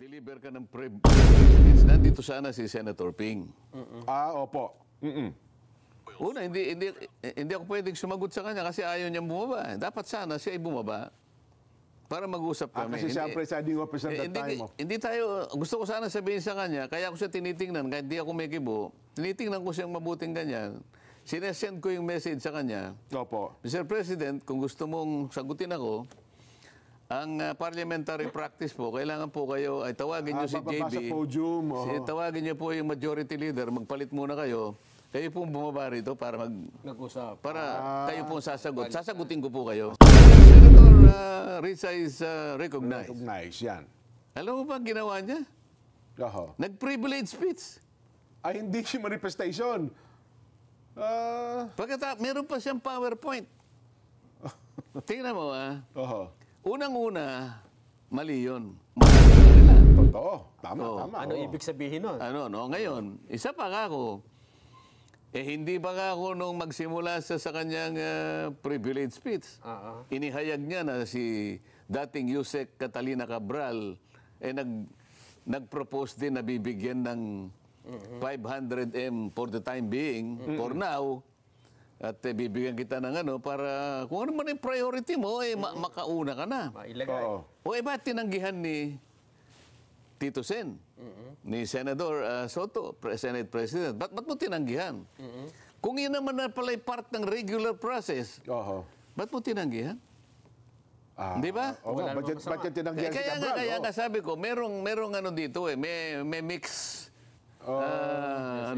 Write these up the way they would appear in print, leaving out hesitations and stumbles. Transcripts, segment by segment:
Nag-deliver ka ng privilege. Nandito sana si Senator Ping. Opo. Una, hindi ako pwedeng sumagot sa kanya kasi ayaw niyang bumaba. Dapat sana siya ay bumaba para mag-usap kami. Kasi siya ang presiding officer that time. Hindi tayo, gusto ko sana sabihin sa kanya, kaya ako siya tinitingnan, kahit hindi ako may kibo, tinitingnan ko siyang mabuting ganyan. Sinesend ko yung message sa kanya. Opo. Mr. President, kung gusto mong sagutin ako, ang parliamentary practice po, kailangan po kayo, ay tawagin nyo si JB. Sa podium. Tawagin nyo po yung majority leader, magpalit muna kayo. Kayo pong bumaba rito para mag-usap. Para kayo pong sasagot. Sasagutin ko po kayo. Senator Risa is recognized. Recognized, yan. Alam mo ba ang ginawa niya? Nag-privilege speech. Ay, hindi siya manifestation. Pagkatapos, meron pa siyang PowerPoint. Tingnan mo, unang-una, mali yun. Totoo. Tama. Ano ibig sabihin nun? Ngayon, isa pa ako. Hindi ba ako nung magsimula sa kanyang privilege speech, inihayag niya na si dating Yusek Catalina Cabral, nag-propose din na bibigyan ng 500M for the time being, for now, at bibigyan kita ng para kung ano man yung priority mo, makauna ka na. Mailagay. Ba't tinanggihan ni Tito Sen, ni Senador Soto, Senate President? Ba't mo tinanggihan? Kung yun naman na pala part ng regular process, ba't mo tinanggihan? Di ba? Ba't yung tinanggihan si Cabral? Kaya nga sabi ko, merong dito may mix.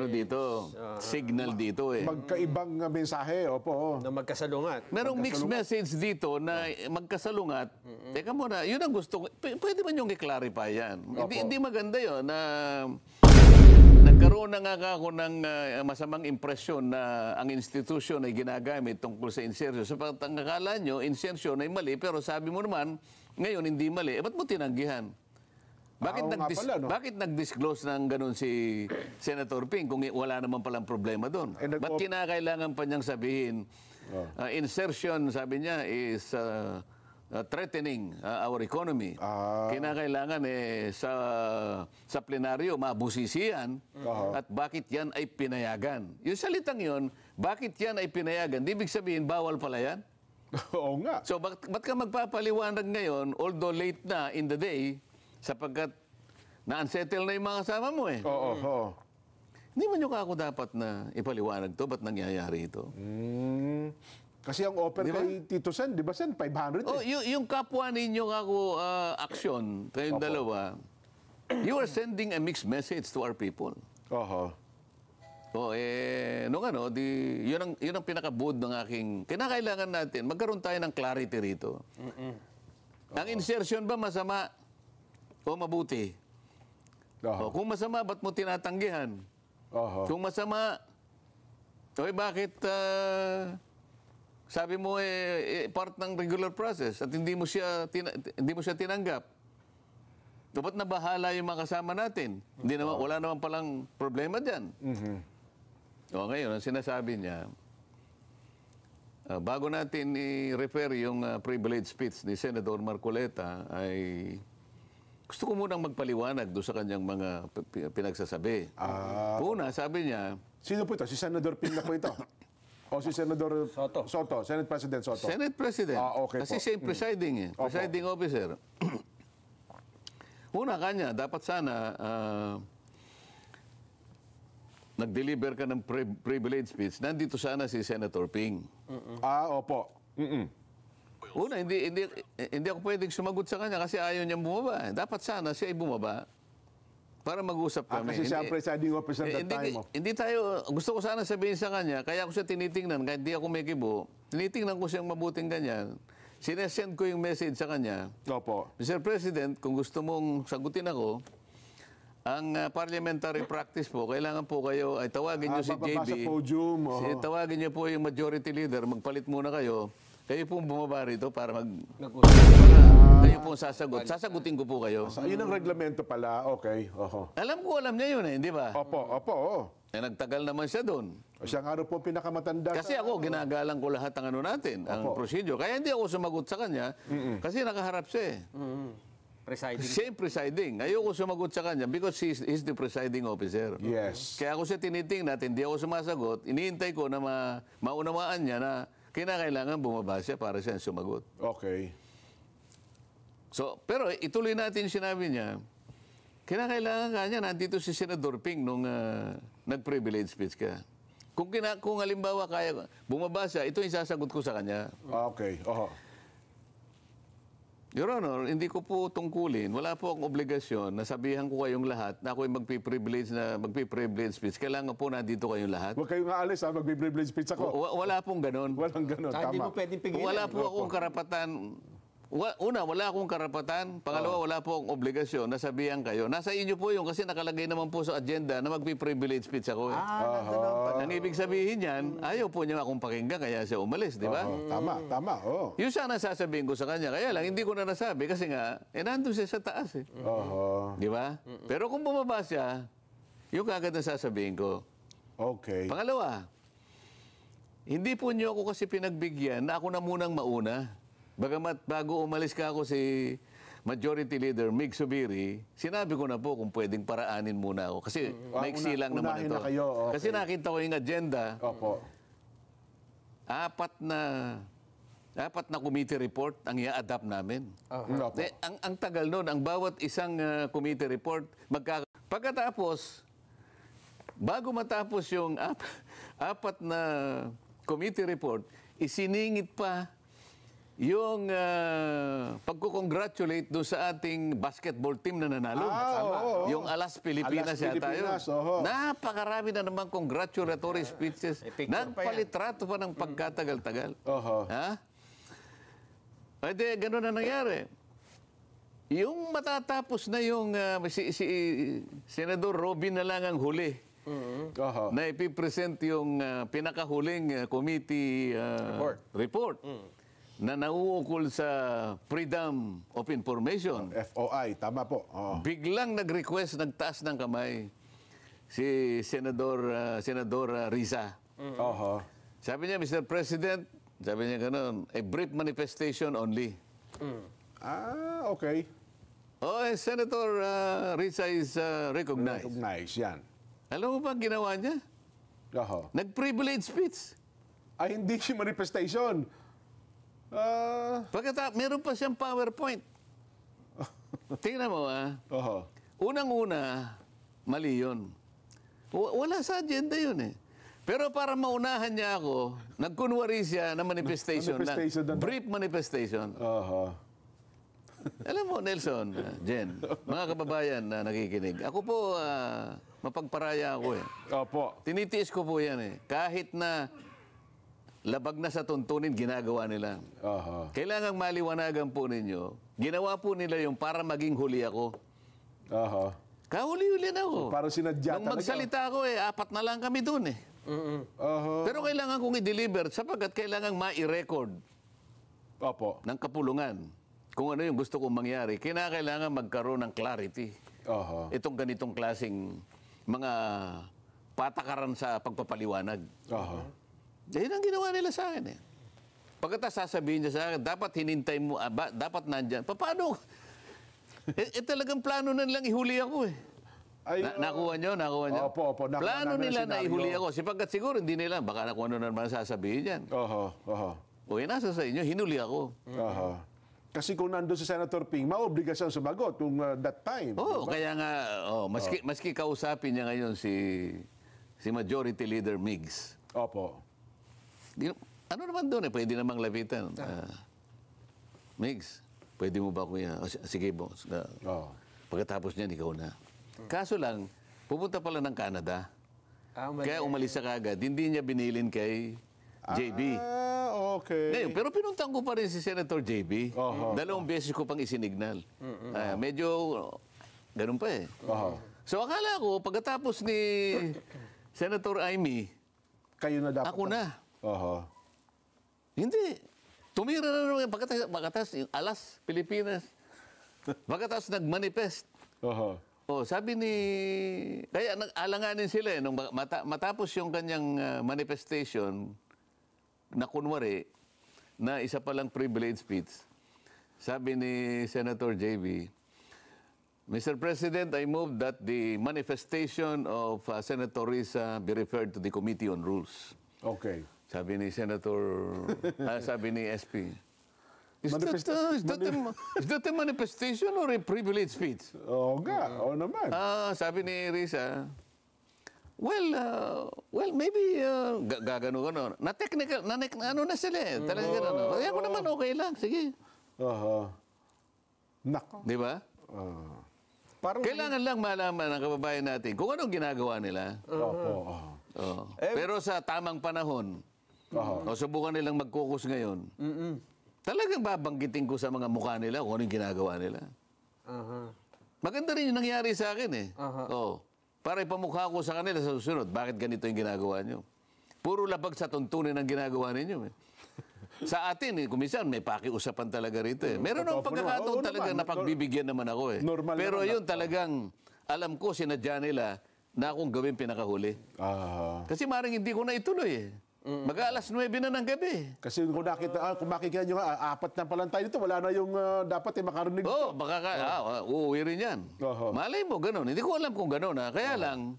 Dito? Signal dito Magkaibang mensahe, opo. Na magkasalungat. Merong mixed message dito na magkasalungat. Teka muna, yun ang gusto ko. Pwede man yung i-clarify yan. Hindi maganda yun na nagkaroon na nga ako ng masamang impresyon na ang institusyon ay ginagamit tungkol sa insertion. Sapat ang akala nyo, insertion ay mali, pero sabi mo naman, ngayon hindi mali. Ba't mo tinanggihan? Bakit nag-disclose ng ganun si Senator Ping kung wala naman palang problema doon? Ba't kinakailangan pa niyang sabihin, insertion, sabi niya, is threatening our economy. Kinakailangan sa plenaryo, mabusisian, at bakit yan ay pinayagan? Yung salitang yun, bakit yan ay pinayagan? Di ibig sabihin, bawal pala yan? Oo nga. So, ba't ka magpapaliwanag ngayon, although late na in the day, sapagkat na-unsettle na yung mga kasama mo Oo. Hindi mo nyo ako dapat na ipaliwanag to, ba't nangyayari ito? Kasi ang offer kay Tito Sen, di ba Sen, 500 yung kapwa ninyo ako action, kayong dalawa, you are sending a mixed message to our people. Yun ang pinaka-bood ng aking, kinakailangan natin, magkaroon tayo ng clarity rito. Ang insertion ba masama o mabuti? Kung masama, ba't mo tinatanggihan? Kung masama, bakit sabi mo part ng regular process at hindi mo siya tinanggap? Dapat na bahala yung mga kasama natin. Wala naman palang problema dyan. Ngayon, ang sinasabi niya, bago natin i-refer yung privilege speech ni Senator Marcoleta, ay gusto ko munang magpaliwanag doon sa kanyang mga pinagsasabi. Una, sabi niya... Sino po ito? Si Senator Ping na po ito? O si Senator Soto? Senate President Soto? Senate President. Okay kasi siya yung presiding presiding officer. Una, kanya, dapat sana nag-deliver ka ng privilege speech. Nandito sana si Senator Ping. Opo. Una, hindi ako pwedeng sumagot sa kanya kasi ayaw niyang bumaba. Dapat sana siya ay bumaba para mag-usap kami. Kasi siya ang presiding officer that time. Hindi tayo, gusto ko sana sabihin sa kanya, kaya ako siya tinitingnan, kahit hindi ako may kibo, tinitingnan ko siyang mabuting ganyan. Sinesend ko yung message sa kanya. Opo. Mr. President, kung gusto mong sagutin ako, ang parliamentary practice po, kailangan po kayo, ay tawagin nyo si JB. Sa podium. Tawagin nyo po yung majority leader, magpalit muna kayo. Kayo pong bumaba rito para kayo pong sasagot. Sasagutin ko po kayo. Yun ang reglamento pala. Okay. Alam niya yun di ba? Opo. Nagtagal naman siya doon. Siya nga rin po pinakamatanda. Kasi ako, ginagalang ko lahat ng natin, ang procedure. Kaya hindi ako sumagot sa kanya kasi nakaharap siya Presiding. Siya yung presiding. Ayoko sumagot sa kanya because he's the presiding officer. Yes. Kaya ako siya tinitingnan, hindi ako sumasagot. Iniintay ko na maunawaan niya na kinakailangan bumaba siya para siya sumagot. Okay. So, pero ituloy natin yung sinabi niya, kinakailangan kanya, nandito si Senador Ping nung nag-privilege speech ka. Kung halimbawa kaya bumaba siya, ito yung sasagot ko sa kanya. Okay. Oho. Your Honor, hindi ko po tungkulin. Wala po akong obligasyon na sabihan ko kayong lahat na ako'y magpi-privilege speech. Kailangan po nandito kayong lahat. Huwag kayong aalis, ha? Magbi-privilege speech ako. Wala pong ganon. Walang ganun. Hindi mo Tama. pwedeng pigilan. Wala po akong karapatan. Una, wala akong karapatan. Pangalawa, wala po akong obligasyon na sabihan kayo. Nasa inyo po yun kasi nakalagay naman po sa agenda na magpi-privilege speech ako. Ang ibig sabihin yan, ayaw po niya akong pakinggan kaya siya umalis, di ba? Tama, tama. Oh. Yun sana sasabihin ko sa kanya. Kaya lang, hindi ko na nasabi kasi nga, nandun siya sa taas eh. Oho. Di ba? Pero kung bumaba siya, yung kagad na sasabihin ko. Okay. Pangalawa, hindi po niyo ako kasi pinagbigyan na ako na munang mauna. Bagamat bago umalis ka ako si Majority Leader Mig Zubiri, sinabi ko na po kung pwedeng paraanin muna ako. Kasi maiksi lang naman unahin ito. na kayo, okay. Kasi nakita ko yung agenda, Opo. apat na committee report ang i-adapt namin. Opo. Ang tagal nun, ang bawat isang committee report, pagkatapos, bago matapos yung apat na committee report, isiningit pa yung pagko-congratulate doon sa ating basketball team na nanalo. Yung Alas Pilipinas Alas yata yun. Pilipinas, oho. Napakarami na naman congratulatory speeches. Nagpalitrato pa ng pagkatagal-tagal. Oho. Ha? Pwede, gano'n na nangyari. Yung matatapos na yung si Senador Robin na lang ang huli. Oho. Na ipipresent yung pinakahuling committee report na nauukol sa Freedom of Information. FOI, tama po. Oh. Biglang nag-request, nagtaas ng kamay si Senador Riza. Oho. Sabi niya, Mr. President, sabi niya gano'n, a brief manifestation only. Okay. Oh, Senator Riza is recognized. Recognize yan. Alam mo ba ang ginawa niya? Oho. Nag-privilege speech. Ay, hindi si manifestation. Pagkatapos, meron pa siyang PowerPoint. Tingnan mo, Oho. Unang-una, mali yun. Wala sa agenda yun eh. Pero para maunahan niya ako, nagkunwari siya na manifestation Manifestation lang. lang. Brief manifestation. Oho. Alam mo, Nelson, Jen, mga kababayan na nakikinig, ako po, mapagparaya ako eh. Opo. Tinitiis ko po yan eh. Kahit na labag na sa tuntunin, ginagawa nila. Oho. Kailangang maliwanagan po ninyo, ginawa po nila yung para maging huli ako. Oho. Kahuli-huli na ako. Parang sinadya Nung magsalita ako apat na lang kami doon eh. Oho. Pero kailangan kong i-deliver sapagkat kailangan ma-record Opo. ng kapulungan kung ano yung gusto kong mangyari. Kinakailangan magkaroon ng clarity. Oho. Itong ganitong klaseng mga patakaran sa pagpapaliwanag. Oho. Dahil ang ginawa nila sa akin eh. Pagkatapos sasabihin niya sa akin, dapat hinintay mo, dapat nandyan. Paano? Talagang plano na nilang ihuli ako eh. Ay, Nakuha niyo? Opo. Nakuha Plano namin nila ang na senaryo. ihuli ako. Sipagkat siguro hindi nila, baka na kung ano naman sasabihin yan. Oho. Oho. O nasa sa inyo, hinuli ako. Oho. Kasi kung nandun si Senator Ping, maobligasyon sumagot kung that time. Oo, kaya nga, maski kausapin niya ngayon si Majority Leader Migs. Opo. Ano naman doon eh, pwede namang lapitan. Migs, pwede mo ba kuya? Sige boss. Oh. Pagkatapos niyan, ikaw na. Kaso lang, pupunta pala ng Canada. Kaya umalis siya kagad. Hindi niya binilin kay JB. Okay. Ngayon, pero pinuntan ko pa rin si Senator JB. Oho. 2 beses ko pang isinignal. Medyo, ganun pa eh. Oho. So akala ko, pagkatapos ni Senator Amy, Kayo na dapat. ako na. Oho. Hindi. Tumira na naman. Pagkatapos yung Alas, Pilipinas. Pagkatapos nag-manifest. Oho. Sabi ni... Kaya nag-alanganin sila eh. Nung matapos yung kanyang manifestation, na kunwari, na isa palang privilege speech, sabi ni Senator JB, Mr. President, I move that the manifestation of Senator Risa be referred to the Committee on Rules. Okay. Sabi ni Senator, sabi ni SP. Is that a manifestation or a privileged speech? Oo nga, oo naman. Sabi ni Risa, well, maybe gagano. Na technical, ano na sila eh. Talaga gano'n. Kaya ko naman okay lang. Sige. Nako. Di ba? Parang Kailangan lang malaman ng kababayan natin kung anong ginagawa nila. Opo. Oh. Pero sa tamang panahon, subukan nilang mag-focus ngayon, talagang babanggitin ko sa mga mukha nila kung anong ginagawa nila. Maganda rin yung nangyari sa akin eh. Para ipamukha ko sa kanila sa susunod, bakit ganito yung ginagawa nyo? Puro labag sa tuntunin ang ginagawa ninyo eh. Sa atin, kuminsan may pakiusapan talaga rito eh. Meron akong pagkakataon talagang napagbibigyan naman ako eh. Normal Pero naman yun talagang, alam ko, sinadya nila na akong gawin pinakahuli. Kasi maring hindi ko na ituloy eh. Mag-aalas 9 na ng gabi. Kasi kung makikita nyo nga, 4 na palang tayo dito, wala na yung dapat makarinig. Baka uuwi rin yan. Malay mo, gano'n. Hindi ko alam kung gano'n ha. Kaya lang,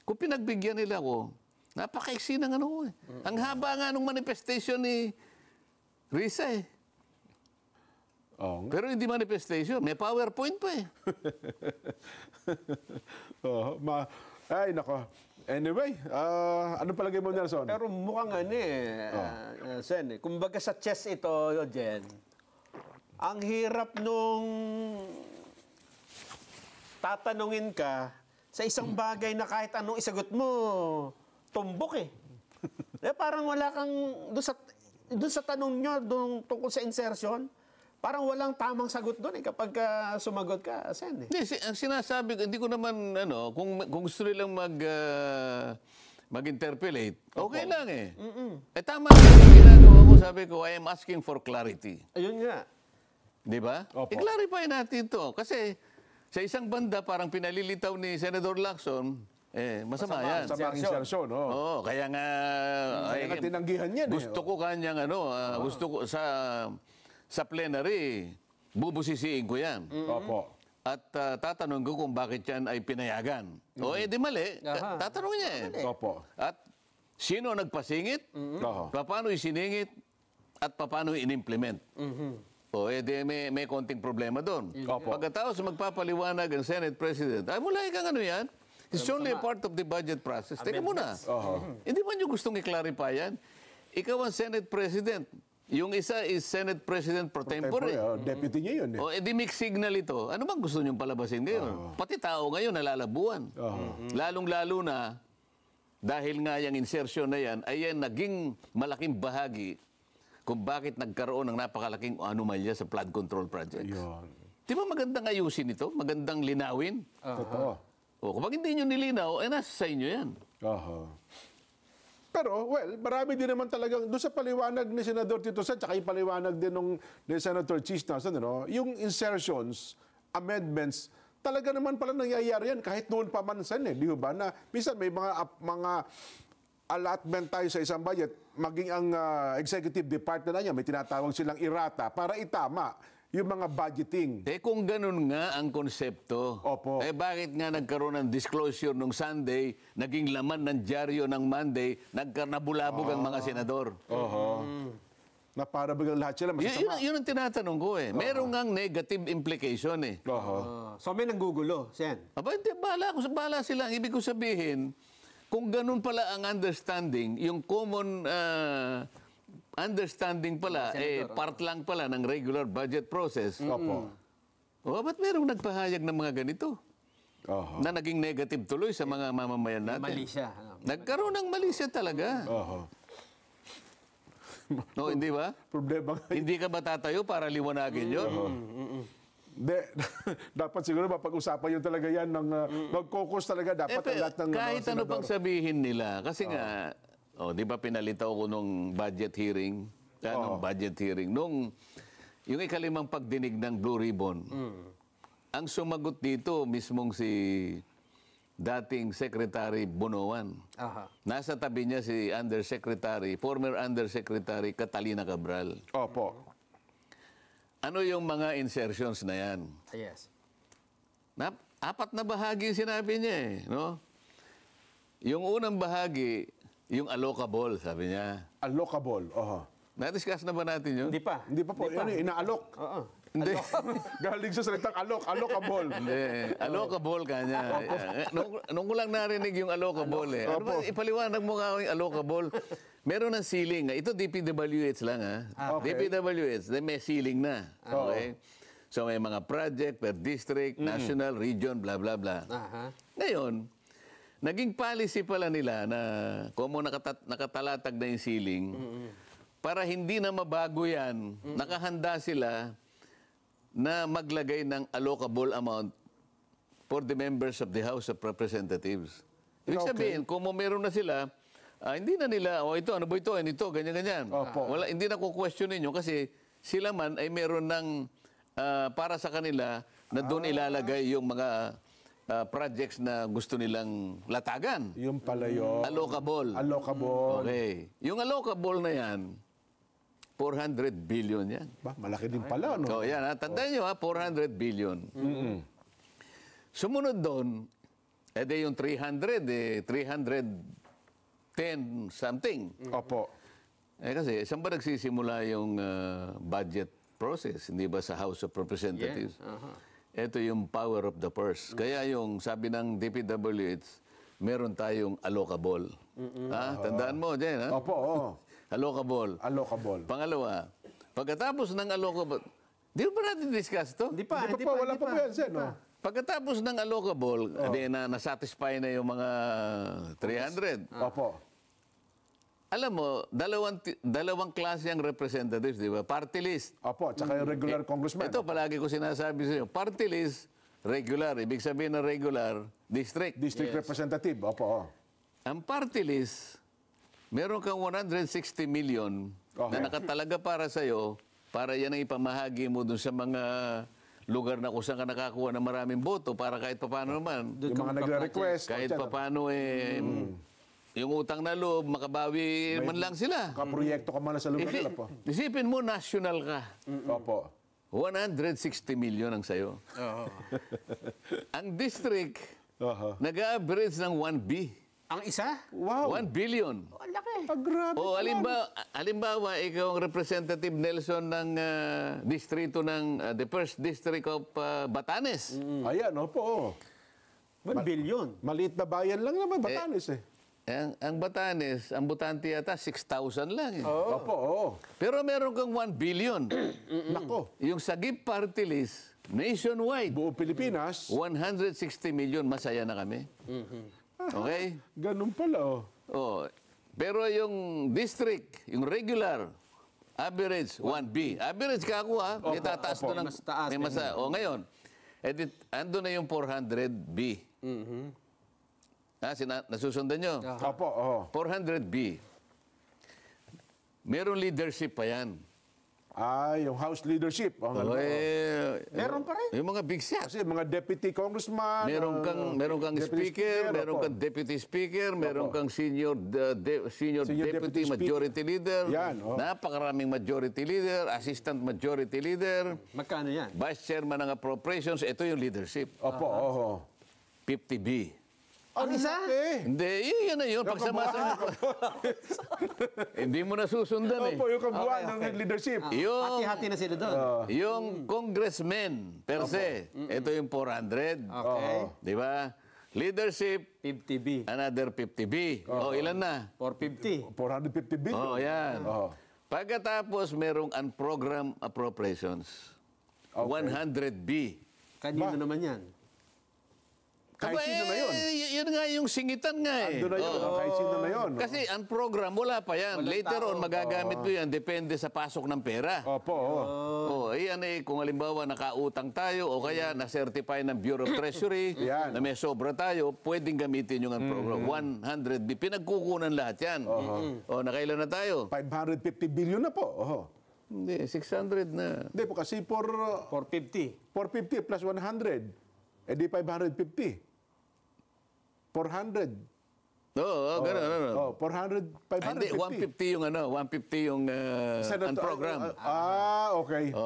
kung pinagbigyan nila ko, napakaiksi ng ano ko eh. Ang haba nga nung manifestation ni Risa eh. Pero hindi manifestation, may PowerPoint pa eh. Ay, nako. Anyway, ano palagay mo, Nelson? Pero mukhang Sen, kumbaga sa chess ito, Jen, ang hirap nung tatanungin ka sa isang bagay na kahit anong isagot mo, tumbok eh. Parang wala kang, doon sa tanong nyo, tungkol sa insertion, parang walang tamang sagot doon kapag sumagot ka, Sen. Hindi, ang sinasabi ko, hindi ko naman, kung gusto nilang mag-interpolate, okay lang eh. Tama yung ginagawa ko, sabi ko, I am asking for clarity. Ayun nga. Di ba? I-clarify natin to. Kasi sa isang banda, parang pinalilitaw ni Senator Lacson, masama yan. Sa mga insertion, Kaya nga, tinanggihan yan gusto ko kanyang, gusto ko sa plenary, bubusisiin ko yan. Opo. At tatanong ko kung bakit yan ay pinayagan. Di mali. Tatanong niya eh. Opo. At sino nagpasingit? Paano isiningit? At paano in-implement? May konting problema doon. Pagkatapos magpapaliwanag ang Senate President, ay mula kang ano yan? It's only a part of the budget process. Teka muna. Hindi man nyo gustong i-clarify yan? Ikaw ang Senate President. Yung isa is Senate President pro tempore. Deputy niya yun eh. Di mixed signal ito. Ano bang gusto niyong palabasin ngayon? Pati tao ngayon nalalabuan. Lalong-lalo na dahil nga yung insertion na yan ay yan naging malaking bahagi kung bakit nagkaroon ng napakalaking anomalya sa flood control projects. Di ba magandang ayusin ito? Magandang linawin? Totoo. Kapag hindi nyo nilinaw, nasa sa inyo yan. Pero, marami din naman talagang, doon sa paliwanag ni Senador Tito Sen, tsaka yung paliwanag din ni Senator Cheese Nelson, yung insertions, amendments, talaga naman pala nangyayari yan, kahit noon pa man Sen, di ba? Na, minsan may mga allotment tayo sa isang budget, maging ang executive department na niya, may tinatawag silang irata para itama yung mga budgeting. Kung ganun nga ang konsepto, bakit nga nagkaroon ng disclosure nung Sunday, naging laman ng dyaryo ng Monday, nabulabog ang mga senador? Na para bagang lahat sila masasama. Yun ang tinatanong ko eh. Meron ngang negative implication eh. So may nanggugulo, Sen. Hindi, bahala sila. Ang ibig ko sabihin, kung ganun pala ang understanding, yung common understanding pala, part lang pala ng regular budget process. Ba't merong nagpahayag ng mga ganito? Na naging negative tuloy sa mga mamamayan natin. Mali siya. Nagkaroon ng mali siya talaga. Hindi ba? Problema. Hindi ka ba tatayo para liwanagin yun? Dapat siguro mapag-usapan yun talaga yan ng mag-focus talaga dapat ang lahat ng kahit ano pang sabihin nila kasi nga di ba pinalitaw ko nung budget hearing nung yung ikalimang pagdinig ng Blue Ribbon. Ang sumagot dito mismong si dating Secretary Bonoan. Nasa tabi niya si former Undersecretary Catalina Cabral. Opo. Ano yung mga insertions na yan? Yes. Apat na bahagi yung sinabi niya eh, no? Yung unang bahagi, yung allocable, sabi niya. Allocable. Na-discuss na ba natin yun? Hindi pa. Hindi pa po. Yan eh, inaalok. Oo. Hindi. Galing sa salitang allocable. Hindi. Allocable ka niya. Nung ko lang narinig yung allocable eh. Ano ba, ipaliwanag mo nga ako yung allocable. Meron ng ceiling. Ito DPWH lang ha. Okay. DPWH, may ceiling na. Okay? So may mga project per district, national, region, blah, blah, blah. Aha. Ngayon, naging policy pala nila na kung mo nakatalatag na yung ceiling, para hindi na mabago yan, nakahanda sila na maglagay ng allocable amount for the members of the House of Representatives. Ibig sabihin, kung meron na sila, hindi na nila, ito, ano ba ito, ganyan-ganyan. Wala, hindi na kukwestiyonin nyo kasi sila man ay meron ng para sa kanila na doon ilalagay yung mga projects na gusto nilang latagan. Yung pala yun. Allocable. Allocable. Okay. Yung allocable na yan, 400 billion yan. Malaki din pala, no? So, yan, tandaan nyo 400 billion. Sumunod doon, yung 310 something. Opo. Kasi, saan ba nagsisimula yung budget process? Hindi ba sa House of Representatives? Ito yung power of the purse. Kaya yung sabi ng DPWH, meron tayong allocable. Tandaan mo, Jen, ha? Opo, Allocable. Allocable. Pangalawa, pagkatapos ng allocable, di ba natin discuss to? Hindi pa. Hindi pa, wala pa po yan, Sen, no? Pagkatapos ng allocable, na-satisfy na yung mga 300. Opo. Alam mo, dalawang klase ang representatives, di ba? Party list. Opo, tsaka yung regular congressman. Ito, palagi ko sinasabi sa iyo. Party list, regular. Ibig sabihin ng regular, district. District representative. Opo. Ang party list, meron kang 160 million na nakatalaga para sa iyo, para yan ang ipamahagi mo dun sa mga lugar na kung saan ka nakakuha ng maraming boto para kahit paano naman. Yung mga nagre-request. Kahit paano yung utang na loob, makabawi man lang sila. Kaproyekto ka man sa lugar nila po. Isipin mo, national ka. Opo. 160 million ang sayo. Ang district, nag-average ng 1B. Ang isa? Wow. 1 billion. Ang laki. Grabe. O halimbawa, ikaw ang Representative Nelson ng distrito ng the first district of Batanes. Ayan, opo. 1 billion. Maliit na bayan lang naman, Batanes eh. Ang Batanes, ang botante yata 6,000 lang. Opo. Pero meron kang 1 billion. Nako. Yung Sagip Party List, nationwide, Buong Pilipinas. 160 million, masaya na kami. Okay? Ganun pala, Pero yung district, yung regular, average 1B. Average ka ako ha. May tataas doon ng... Mas taas. May ngayon, ando na yung 400B. Nasusundan nyo? Opo, 400B. Meron leadership pa yan. Yung House leadership. Meron pa rin. Yung mga big shots. Kasi mga deputy congressman. Meron kang speaker, meron kang deputy speaker, meron kang senior deputy majority leader, napakaraming majority leader, assistant majority leader, Magkano yan? vice chairman ng appropriations, ito yung leadership. Opo, 50B. Ang isa? Hindi, yun na yun. Pagsama-sama. Hindi mo nasusundan eh. Opo, yung kabuuan ng leadership. Hati-hati na sila doon. Yung congressman per se, ito yung 400. Okay. Di ba? Leadership, 50B. another 50B. Ilan na? 450. 450 billion. Yan. Pagkatapos, merong unprogrammed appropriations. 100B. Kanino naman yan? Kahit sino na yun. Yun nga yung singitan nga eh. Ando na yun. Kahit sino na yun. Kasi ang program, wala pa yan. Later on, magagamit mo yan. Depende sa pasok ng pera. Opo. Yan kung halimbawa nakautang tayo o kaya na-certify ng Bureau of Treasury na may sobra tayo, pwedeng gamitin yung program. 100B. Pinagkukunan lahat yan. Nakailan na tayo? 550 billion na po. Hindi, 600 na. Hindi po kasi 450. 450 plus 100. Di 550. 400. Ganun, ano. Oh, 400, 550. Hindi, 150 yung ano, 150 yung Senator, ang program. Okay.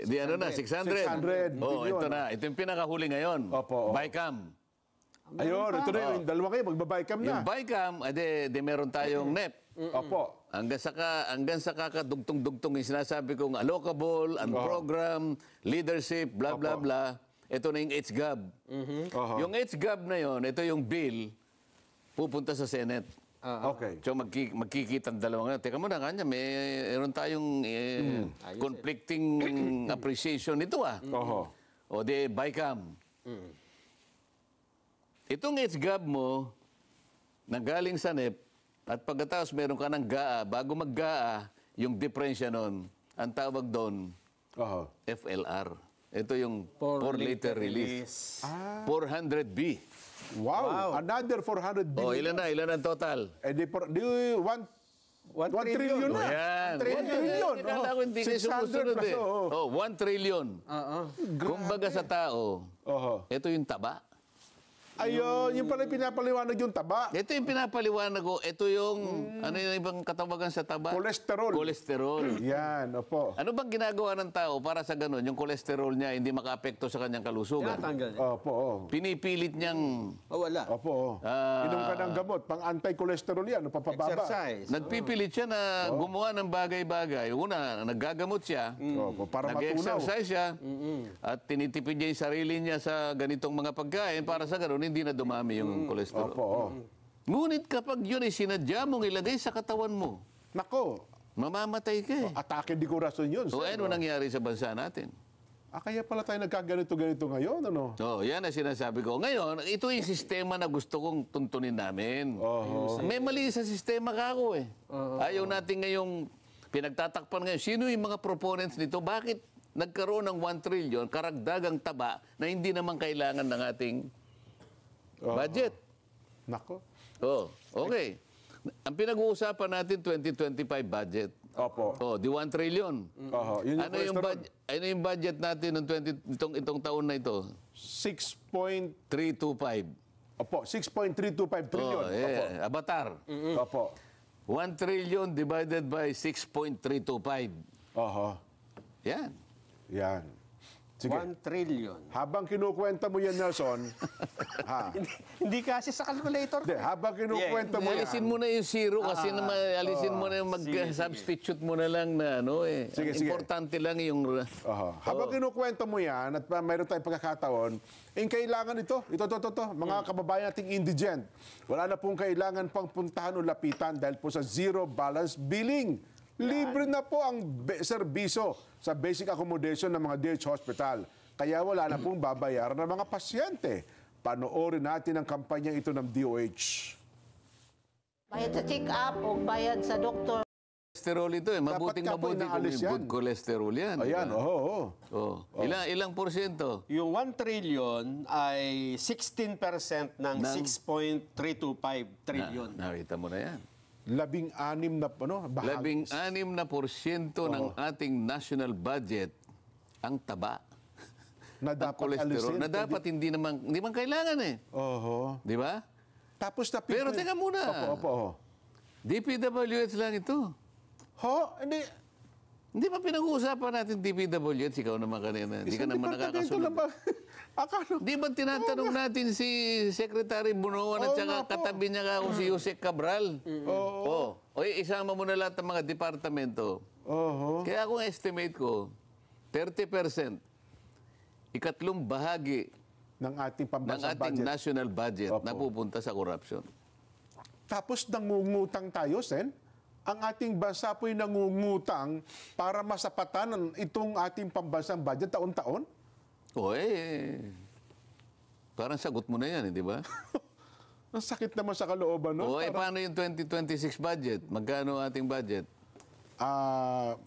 Di ano na, 600. 600 billion. Ito na. Ito yung pinakahuli ngayon. Opo. BICAM. Ayun, ito na yung dalawa kayo, magbabaycam na. Yung BICAM, di meron tayong NEP. Opo. Hanggang sa kakadugtong-dugtong yung sinasabi kong allocable, program, leadership, blah, blah, blah. Ito na yung HGAB. Yung HGAB na yon, ito yung bill, pupunta sa Senate. Okay. So magkikita ang dalawa nga. Teka muna, kanya, meron tayong conflicting appreciation nito O di BICAM. Itong HGAB mo, nanggaling sa NEP, at pagkatapos meron ka ng GAA, bago mag-GAA, yung diferensya nun, ang tawag doon, FLR. Ito yung for later release. 400B. Wow. Another 400 billion. Ilan ang total? Di 1 trillion na. Yan. 1 trillion. Kala ko hindi kayo 600 sumusunod plus. 1 trillion. Kumbaga sa tao, ito yung taba. Ayun, yung pala pinapaliwanag yung taba. Ito yung pinapaliwanag ko. Ito yung, ano yung ibang katawagan sa taba? Cholesterol. Cholesterol. Yan, opo. Ano bang ginagawa ng tao para sa ganun? Yung cholesterol niya hindi makaapekto sa kanyang kalusugan. Tinatanggal niya. Opo. Pinipilit niyang Wala. Opo. Inom ka ng gamot, pang anti-cholesterol yan, papababa. Exercise. nagpipilit siya na gumawa ng bagay-bagay. Una, naggagamot siya. Opo, para matunaw. Nag-exercise siya. At tinitipid niya yung sarili niya sa ganitong mga pagkain para sa ganun hindi na dumami yung cholesterol. Opo. Ngunit kapag yun ay sinadya mong ilagay sa katawan mo, Nako, mamamatay ka eh. atake di corazon yun. So, sir. ano nangyari sa bansa natin? Kaya pala tayo nagkaganito-ganito ngayon, ano? So, yan ang sinasabi ko. Ngayon, ito yung sistema na gusto kong tuntunin namin. May mali sa sistema ka ako eh. Ayaw natin ngayong pinagtatakpan ngayon. Sino yung mga proponents nito? Bakit nagkaroon ng 1 trillion karagdagang taba na hindi naman kailangan ng ating budget? Nako. Okay. Ang pinag-uusapan natin 2025 budget. Opo. Di 1 trillion. Yun yung Ano yung budget natin ng itong taon na ito? 325. Opo, 6.325 trillion. Opo. Avatar. Opo. 1 trillion divided by 6.325. Yan. Yan. Sige. 1 trillion. Habang kinukwenta mo yan, Nelson, Hindi kasi sa calculator. habang kinukwenta mo yan, Alisin mo na yung zero kasi alisin mo na yung mag-substitute mo na lang na ano eh. Sige, Ang sige. importante lang yung... habang kinukwenta mo yan at mayroon tayong pagkakataon, kailangan ito, mga kababayan nating indigent, wala na pong kailangan pang puntahan o lapitan dahil po sa zero balance billing. Libre na po ang serbisyo sa basic accommodation ng mga DH Hospital. Kaya wala na pong babayaran ng mga pasyente. Panoorin natin ang kampanya ito ng DOH. Bayad sa check-up o bayad sa doktor. Cholesterol ito eh. Mabuting Dapat ka po mabuti kung inaalis yung yan. good cholesterol yan. Ayan, Ilang porsyento? Yung 1 trillion ay 16% ng 6.325 trillion. Nakita mo na yan. 16 na bahagi. 16% ng ating national budget ang taba. Na Ang dapat cholesterol. alisin. Na dapat hindi naman kailangan eh. Di ba? Tapos na Pero teka muna. Opo. DPWH lang ito. Hindi. Hindi ba pinag-uusapan natin DPWH? Ikaw naman kanina. Hindi ka naman nakakasunod. Di ba tinatanong natin si Secretary Bunoan at saka katabi niya ka si Yusek Cabral? Isama mo na lahat ng mga departamento. Kaya kung estimate ko, 30%, ikatlong bahagi ng ating ng pambansang ating budget. national budget na pupunta sa corruption. Tapos nangungutang tayo, Sen. Ang ating bansa po'y nangungutang para masapatan itong ating pambansang budget taon-taon? Parang sagot mo na yan, di ba? Ang sakit naman sa kalooban, no? Paano yung 2026 budget? Magkano ang ating budget?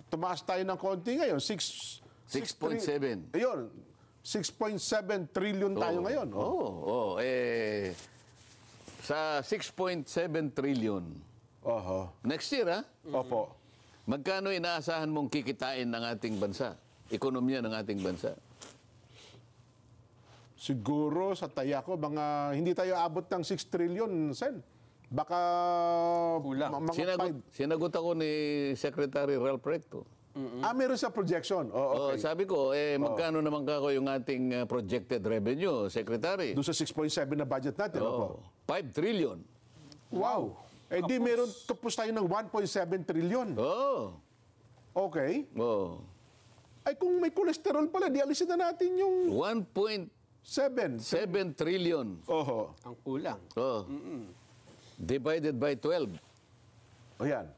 Tumaas tayo ng konti ngayon. 6.7. Ayun, 6.7 trillion tayo ngayon. Sa 6.7 trillion, next year, Opo. magkano inaasahan mong kikitain ng ating bansa? Ekonomiya ng ating bansa? Siguro sa taya ko, hindi tayo abot ng 6 trillion, Sen. Baka Kulang. mga Sinagot ako ni Secretary Ralph Recto. meron sa projection. Oh, sabi ko, magkano naman kako yung ating projected revenue, Secretary? Doon sa 6.7 na budget natin. Opo. 5 trillion. Wow. Di meron tapos tayo ng 1.7 trillion. Oh. Okay. Oh. Ay kung may cholesterol pala, di alisin na natin yung 1.7 7. trillion. Oho. Ang kulang. Oh. Divided by 12. O yan.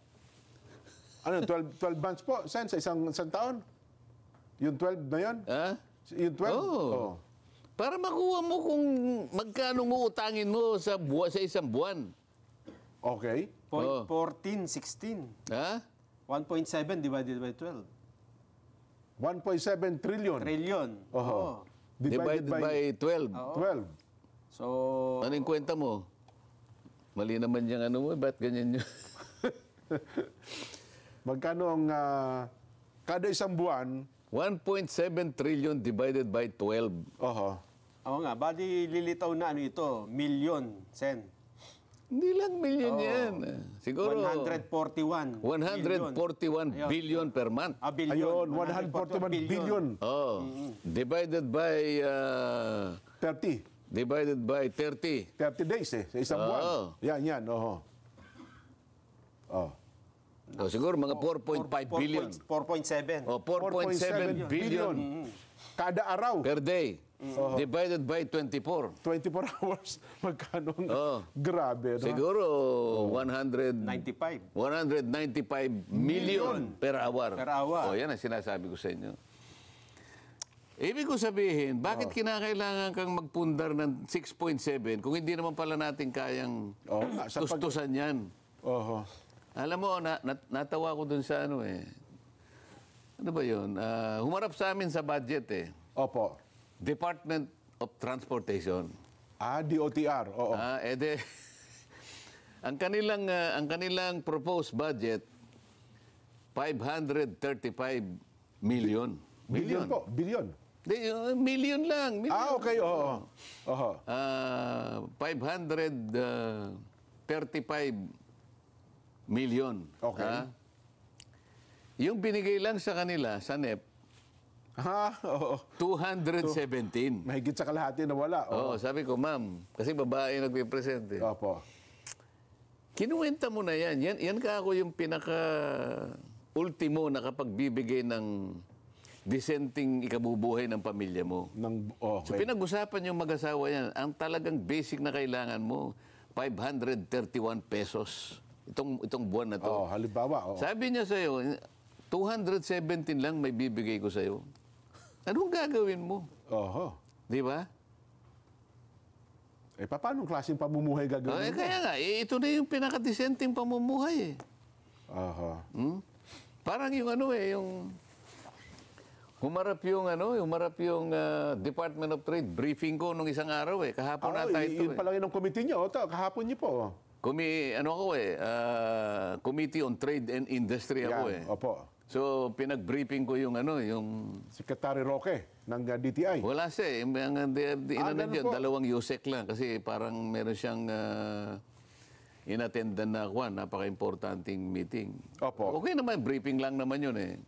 Ano, 12 months po? Sen, sa isang taon? Yung 12 na yan? Ha? Yung 12? Oh. Para makuha mo kung magkano uutangin mo sa isang buwan. Okay. 14, 16. Ha? 1.7 divided by 12. 1.7 trillion. Trillion. Oho. Oo. Divided by 12. 12. So, Ano yung kwenta mo? Mali naman yung ano mo, ba't ganyan yun? Magkano ang kada isang buwan? 1.7 trillion divided by 12. Oho. oo nga, bali lilitaw na ano ito, million, Sen. Hindi lang million yan. Siguro 141. 141 billion per month. Billion. Ayun, 141 billion. Oh. Divided by 30. divided by 30. 30 days sa isang buwan. Yan. Oho. Oh. O siguro mga 4.5 billion. 4.7. O 4.7 billion Kada araw. per day. Divided by 24. 24 hours. Magkano? Grabe. No? Siguro 195 million per hour. Per hour. O yan ang sinasabi ko sa inyo. Ibig ko sabihin, bakit kinakailangan kang magpundar ng 6.7 kung hindi naman pala natin kayang tustusan yan? Oho. Alam mo, natawa ko dun sa ano eh. Ano ba yun? Humarap sa amin sa budget eh. Opo. Department of Transportation. DOTR. Oo. ang kanilang proposed budget 535 million. Billion po. Billion. Million lang. Million. Okay. Oo. Oho. 535 million. Okay. Yung binigay lang sa kanila, sa NEP, Oo. 217. Mahigit sa kalahati na wala. Oo, sabi ko, ma'am, kasi babae nagpipresent eh. Opo. Kinuwenta mo na yan. Yan ka ako yung pinaka-ultimo na kapag bibigay ng dissenting ikabubuhay ng pamilya mo. So Okay. pinag-usapan yung mag-asawa yan. Ang talagang basic na kailangan mo, 531 pesos. Itong buwan na to. Halimbawa. Sabi niya sa'yo, 217 lang may bibigay ko sa'yo. Anong gagawin mo? Oho. Di ba? Paano klaseng pamumuhay gagawin mo? Kaya nga, ito na yung pinaka-dissenting pamumuhay eh. Oho. Parang yung ano eh, yung humarap yung Department of Trade briefing ko nung isang araw eh. Kahapon nata ito Yun pala yun ang committee niyo. Kahapon niyo po. Committee on Trade and Industry ako eh. Opo. So pinag-briefing ko yung Secretary Roque ng DTI. wala siya eh. ganun po. Dalawang USEC lang kasi parang meron siyang inattendan na napaka-importanting meeting. Opo. Okay naman, briefing lang naman yun eh.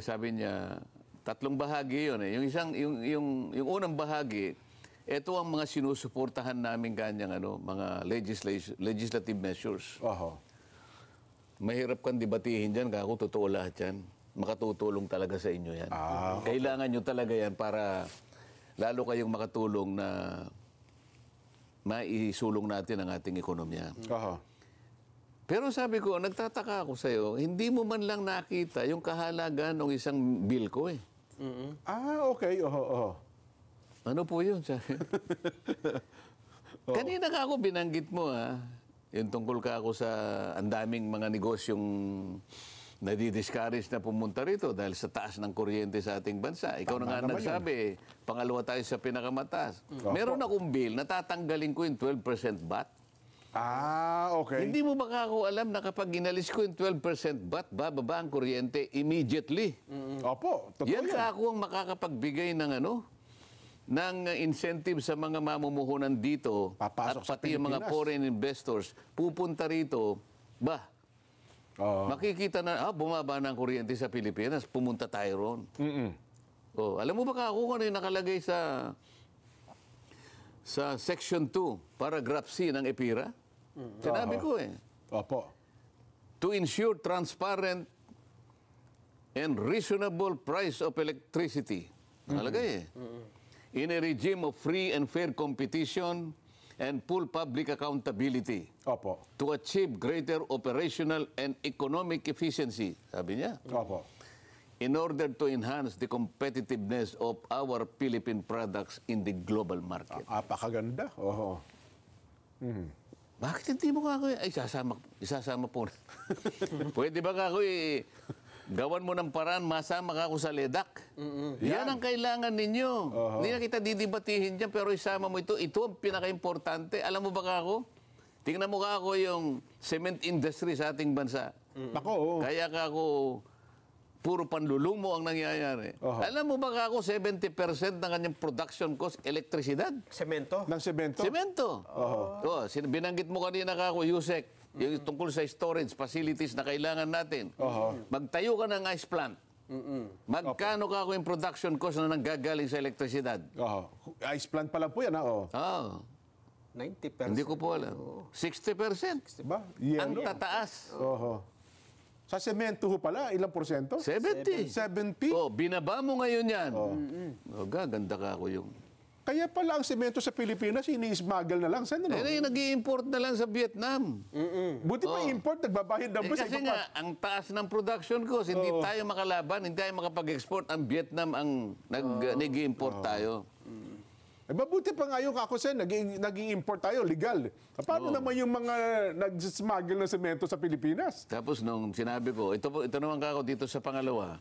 Sabi niya, 3 bahagi yun eh. Yung unang bahagi, ito ang mga sinusuportahan namin kanyang mga legislative measures. Oho. Mahirap kang debatihin dyan, kako totoo lahat yan. Makatutulong talaga sa inyo yan. Kailangan nyo talaga yan para lalo kayong makatulong na maisulong natin ang ating ekonomiya. Oho. Pero sabi ko, nagtataka ako sa'yo, hindi mo man lang nakita yung kahalagan ng isang bill ko eh. Okay. Oho. Ano po yun? Sabi. Kanina ka ako binanggit mo yung tungkol ka ako sa ang daming mga negosyong nadi-discourage na pumunta rito dahil sa taas ng kuryente sa ating bansa. Ikaw na nga nagsabi, pangalawa tayo sa pinakamataas. Meron akong bill, natatanggalin ko yung 12% VAT. Okay. Hindi mo ba ako alam na kapag inalis ko yung 12% VAT, bababa ang kuryente immediately? Opo. Totoo Yan yan. ka ako ang makakapagbigay ng ng incentive sa mga mamumuhunan dito Papasok at sa pati yung mga Pilipinas. foreign investors pupunta rito, makikita na, bumaba na ang kuryente sa Pilipinas, pumunta tayo ron. Alam mo ba ako ano yung nakalagay sa Section 2, Paragraph C ng EPIRA? Sinabi ko Opo. to ensure transparent and reasonable price of electricity. Nakalagay in a regime of free and fair competition and full public accountability Opo. to achieve greater operational and economic efficiency, sabi niya, Opo. in order to enhance the competitiveness of our Philippine products in the global market. Apakaganda. Oho. Bakit hindi mo ako isasama po. Pwede ba ako gawan mo ng paraan, masama ka ako sa LEDAC? Yan ang kailangan ninyo. Hindi na kita didibatihin dyan, pero isama mo ito. Ito ang pinaka-importante. Alam mo ba ako? Tingnan mo ako yung cement industry sa ating bansa. Ako, Kaya ako, puro panlulumo ang nangyayari. Alam mo ba ako, 70% ng kanyang production cost, elektrisidad? Semento. ng semento. Semento. Binanggit mo kanina ako, Yusek, yung tungkol sa storage facilities na kailangan natin. Magtayo ka ng ice plant. Magkano ka ako yung production cost na nanggagaling sa elektrisidad? Ice plant pa lang po yan. 90%. Hindi ko po alam. 60%. Diba? Ang Yelo. tataas. Sa semento ho pala, ilang porsyento? 70. 70? Binaba mo ngayon yan. Gaganda ka ako yung... Kaya pala ang semento sa Pilipinas, ini-smuggle na lang. Saan nag-i-import na lang sa Vietnam. Buti pa import, nagbabayad ng bus. Kasi nga, ang taas ng production cost, hindi tayo makalaban, hindi tayo makapag-export. Ang Vietnam ang nag-i-import tayo. Mabuti pa nga yung kakusen, nag-i-import tayo, legal. Paano naman yung mga nag-smuggle ng semento sa Pilipinas? Tapos nung sinabi ko, ito naman kako dito sa pangalawa,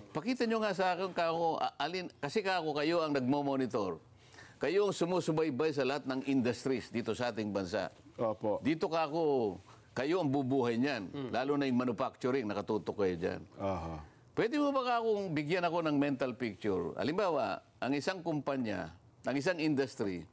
pakita nyo nga sa akin kako, kasi kako kayo ang nagmo-monitor. Kayo ang sumusubaybay sa lahat ng industries dito sa ating bansa. Opo. Dito kako, kayo ang bubuhay niyan. Lalo na yung manufacturing, nakatutok kayo dyan. Pwede mo ba kakong bigyan ako ng mental picture? Halimbawa, ang isang kumpanya, ang isang industry,